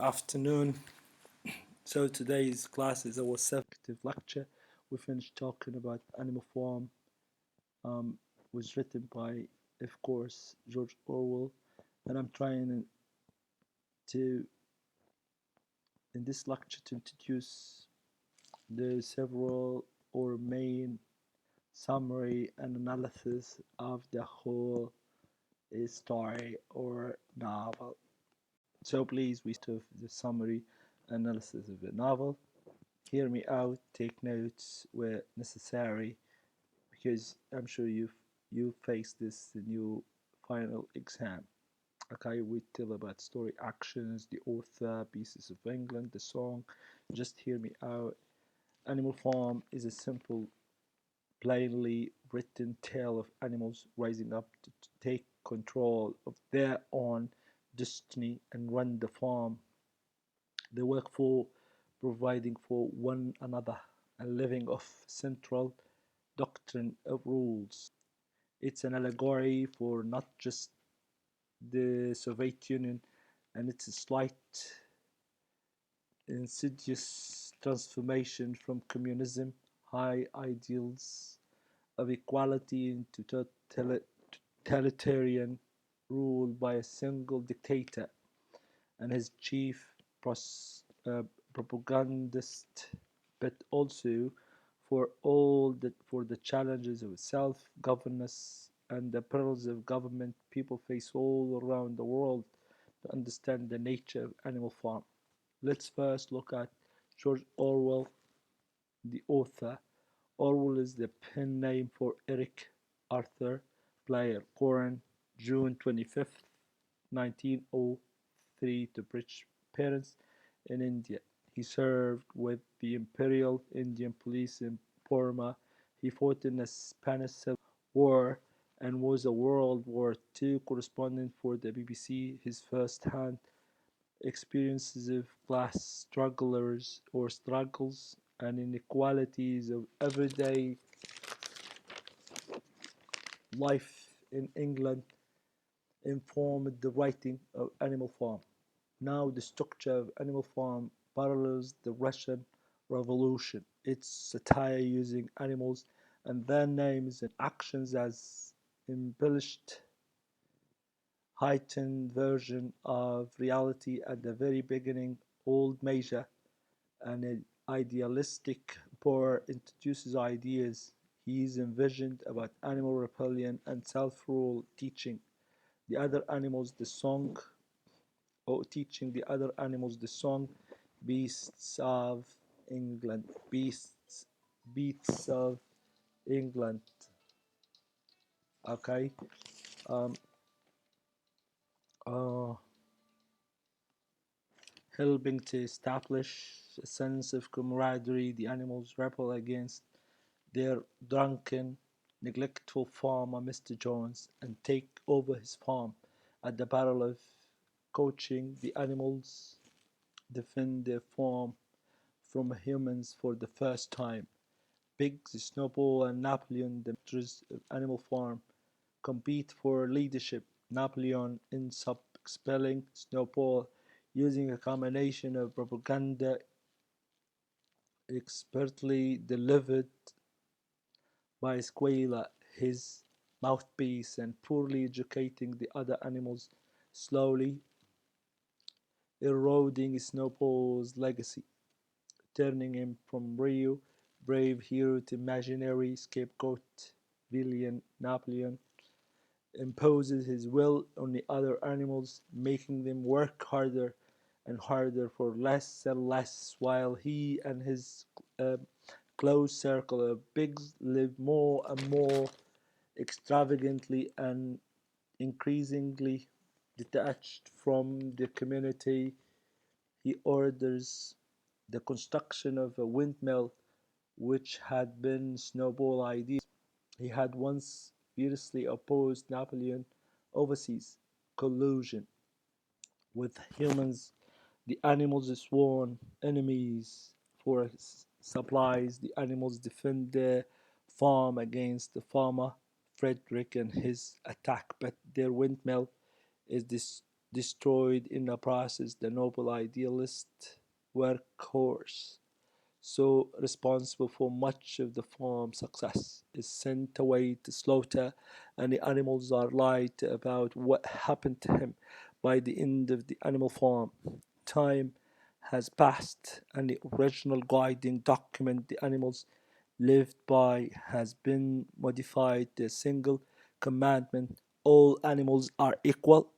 Afternoon. So today's class is our subjective lecture. We finished talking about Animal Farm. Was written by, of course, George Orwell, and I'm trying to, in this lecture, to introduce the several or main summary and analysis of the whole story or novel. So please, we start with the summary analysis of the novel. Hear me out, take notes where necessary, because I'm sure you face this in your final exam. Okay, we tell about story actions, the author, pieces of England, the song. Just hear me out. Animal Farm is a simple, plainly written tale of animals rising up to take control of their own destiny and run the farm. They work for providing for one another and living off central doctrine of rules. It's an allegory for not just the Soviet Union and its slight insidious transformation from communism, high ideals of equality into totalitarian rule by a single dictator and his chief propagandist, but also for the challenges of self-governance and the perils of government people face all around the world to understand the nature of Animal Farm. Let's first look at George Orwell, the author. Orwell is the pen name for Eric Arthur Blair, born June 25th, 1903 to British parents in India. He served with the Imperial Indian Police in Burma. He fought in the Spanish Civil War and was a World War II correspondent for the BBC. His first-hand experiences of class strugglers or struggles and inequalities of everyday life in England informed the writing of Animal Farm. Now the structure of Animal Farm parallels the Russian Revolution. Its satire using animals and their names and actions as embellished, heightened version of reality at the very beginning. Old Measure, an idealistic poet, introduces ideas he's envisioned about animal rebellion and self-rule, teaching the other animals the song beasts of England, beasts of England. Okay. Um, uh, Helping to establish a sense of camaraderie, the animals rebel against their drunken, neglectful farmer, Mr. Jones, and take over his farm. At the battle of coaching, the animals defend their farm from humans for the first time. Pigs, Snowball, and Napoleon, the masters of Animal Farm, compete for leadership. Napoleon ends up expelling Snowball using a combination of propaganda expertly delivered by Squealer, his mouthpiece, and poorly educating the other animals, slowly eroding Snowball's legacy, turning him from real brave hero to imaginary scapegoat villain. Napoleon imposes his will on the other animals, making them work harder and harder for less and less, while he and his uh, close circle of pigs live more and more extravagantly and increasingly detached from the community. He orders the construction of a windmill, which had been Snowball's idea. He had once fiercely opposed Napoleon overseas collusion with humans, the animals' sworn enemies. For supplies, the animals defend their farm against the farmer Frederick and his attack, but their windmill is destroyed in the process. The noble idealist workhorse, so responsible for much of the farm success, is sent away to slaughter, and the animals are lied to about what happened to him. By the end of the animal farm, time has passed, and the original guiding document the animals lived by has been modified to a single commandment: all animals are equal.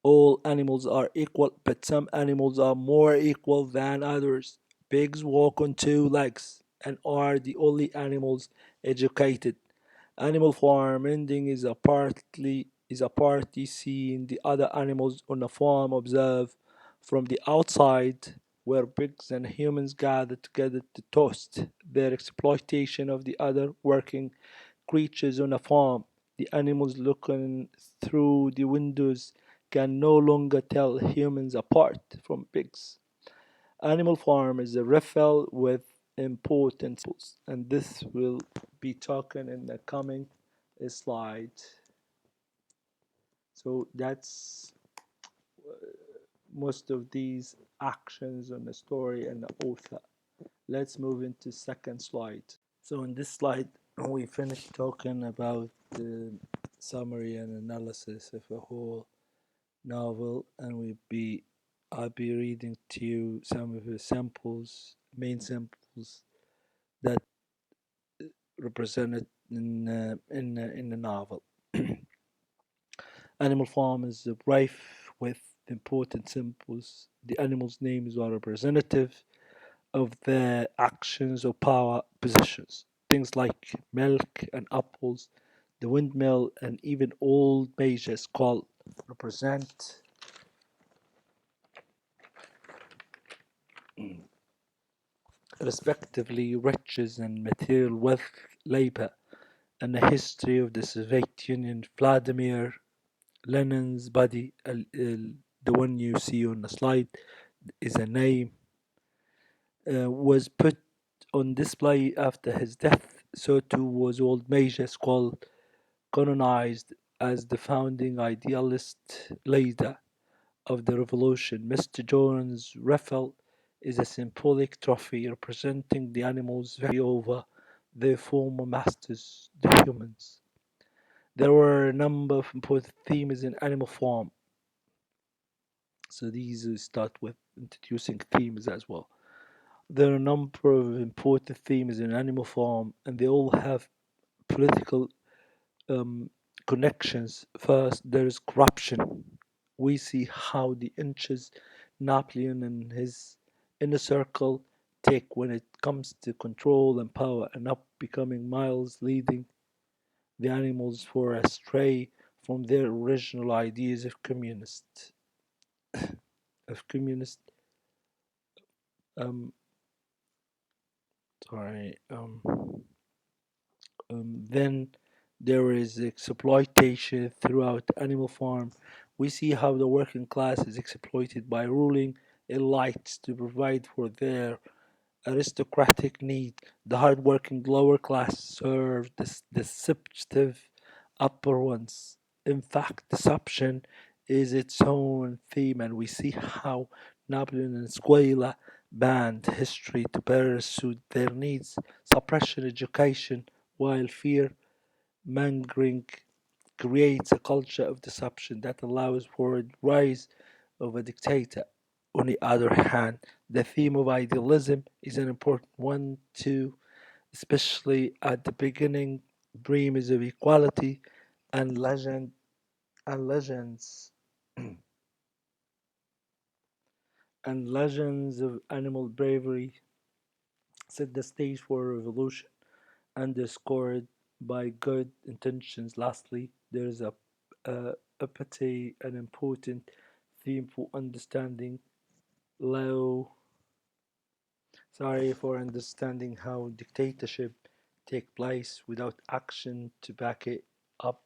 All animals are equal, but some animals are more equal than others. Pigs walk on two legs and are the only animals educated. Animal farm ending is a party seeing the other animals on the farm observe from the outside, where pigs and humans gather together to toast their exploitation of the other working creatures on a farm. The animals looking through the windows can no longer tell humans apart from pigs. Animal Farm is a riffle with important symbols, and this will be talking in the coming slide. So that's most of these actions on the story and the author. Let's move into second slide. So in this slide, we finished talking about the summary and analysis of a whole novel, and I'll be reading to you some of the main samples that represented in the novel. Animal Farm is rife with important symbols. The animals' names are representative of their actions or power positions. Things like milk and apples, the windmill, and even old major skull represent respectively riches and material wealth, labor, and the history of the Soviet Union. Vladimir Lenin's body, the one you see on the slide, is a name, was put on display after his death. So too was old Major Skull, canonized as the founding idealist leader of the revolution. Mr. Jones' raffle is a symbolic trophy representing the animals' victory over their former masters, the humans. There were a number of important themes in Animal Farm. So these start with introducing themes as well. There are a number of important themes in Animal Farm, and they all have political um, connections. First, there is corruption. We see how the inches Napoleon and his inner circle take when it comes to control and power, and up becoming miles, leading the animals for astray from their original ideas of communist um sorry then there is exploitation throughout Animal Farm. We see how the working class is exploited by ruling elites to provide for their aristocratic needs. The hard-working lower class serve the deceptive upper ones. In fact, deception is its own theme, and we see how Napoleon and Squala banned history to better suit their needs. Suppression education, while fear mongering creates a culture of deception that allows for the rise of a dictator. On the other hand, the theme of idealism is an important one too, especially at the beginning. Dreams of equality and legends and legends of animal bravery set the stage for a revolution underscored by good intentions. Lastly, there is a petty and important theme for understanding low for understanding how dictatorship take place without action to back it up.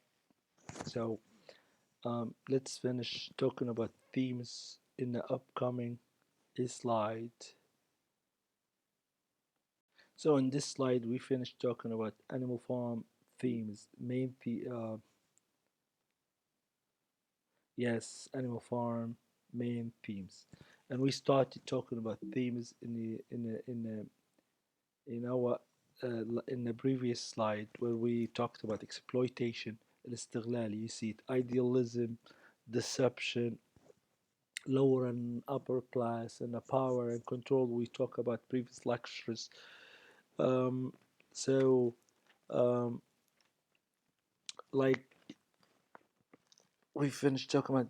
So let's finish talking about themes in the upcoming slide. So in this slide, we finished talking about Animal Farm themes. Yes, Animal Farm main themes, and we started talking about themes in our in the previous slide where we talked about exploitation, الاستغلال. You see it, idealism, deception, lower and upper class, and the power and control we talk about previous lectures. Um, so, um, like we finished talking about,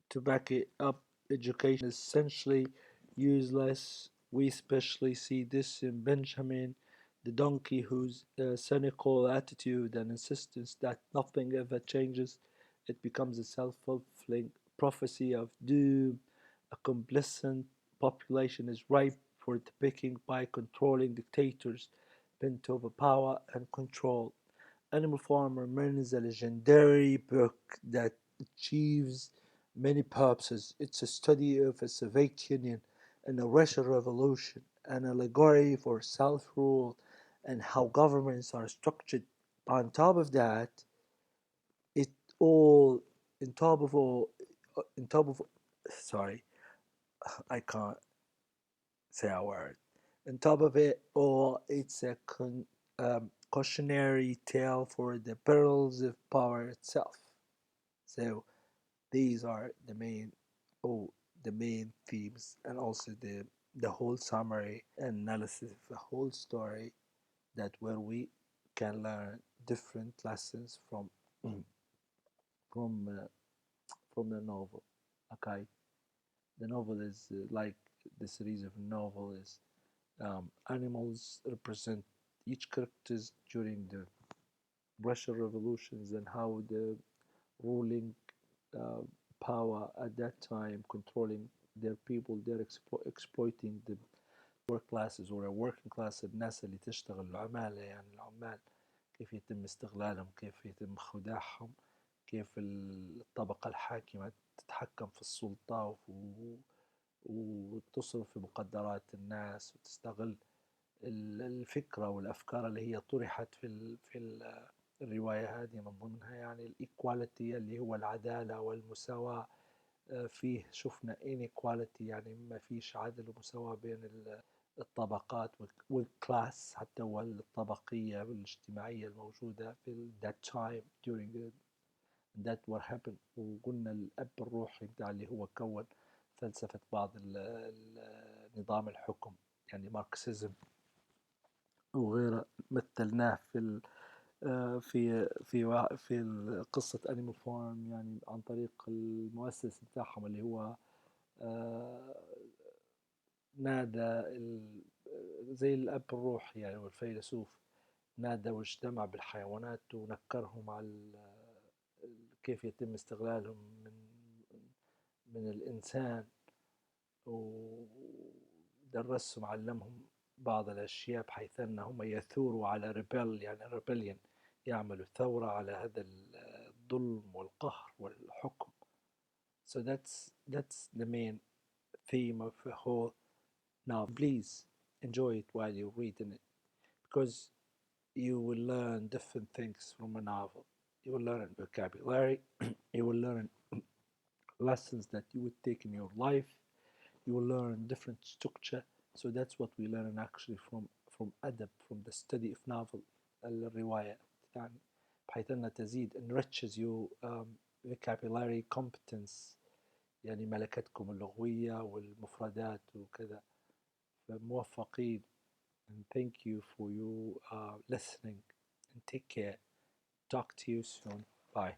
to back it up, education is essentially useless. We especially see this in Benjamin, the donkey, whose cynical attitude and insistence that nothing ever changes. It becomes a self fulfilling prophecy of doom. A complacent population is ripe for the picking by controlling dictators bent over power and control. Animal Farm remains a legendary book that achieves many purposes. It's a study of the Soviet Union and the Russian Revolution, an allegory for self rule and how governments are structured. On top of that, it all, on top of all, on top of, sorry, I can't say a word. On top of it all, it's a cautionary tale for the perils of power itself. So these are oh, the main themes, and also the whole summary and analysis of the whole story, that where we can learn different lessons from from the novel. Okay, the novel is like the series of novel is animals represent each characters during the Russian revolutions and how the ruling uh, power at that time controlling their people. They're exploiting the work classes or a working class. الناس اللي تشتغل العمالة، يعني العمال كيف يتم استغلالهم، كيف يتم خداعهم، كيف الطبقة الحاكمة تتحكم في السلطة وتصرف في مقدرات الناس وتستغل الفكرة والأفكار اللي هي طرحت الرواية هذه. من ضمنها يعني الإيكواليتي اللي هو العدالة والمساواة. فيه شفنا inequality، يعني ما فيش عدل ومساواة بين الطبقات والكلاس حتى، والطبقية والاجتماعية الموجودة في that time during that what happened. وقلنا الأب الروحي بتاع اللي هو كون فلسفة بعض نظام الحكم، يعني ماركسيزم وغيره، مثلناه في قصة أنيمال فارم، يعني عن طريق المؤسس بتاعهم اللي هو آه، نادى زي الأب الروحي يعني والفيلسوف، نادى واجتمع بالحيوانات ونكرهم على كيف يتم استغلالهم من الإنسان، ودرسهم علمهم بعض الأشياء بحيث أنهم يثوروا على ريبل، يعني ريبليون، يعملوا ثورة على هذا الظلم والقهر والحكم. So that's the main theme of the whole. Now please enjoy it while you're reading it, because you will learn different things from a novel. You will learn vocabulary, you will learn lessons that you would take in your life, you will learn different structure. So that's what we learn actually from أدب, from the study of novel. الرواية يعني بحيث أنها تزيد enriches you vocabulary competence، يعني ملكتكم اللغوية والمفردات وكذا. فموفقين. And thank you for your listening, and take care. Talk to you soon. Bye.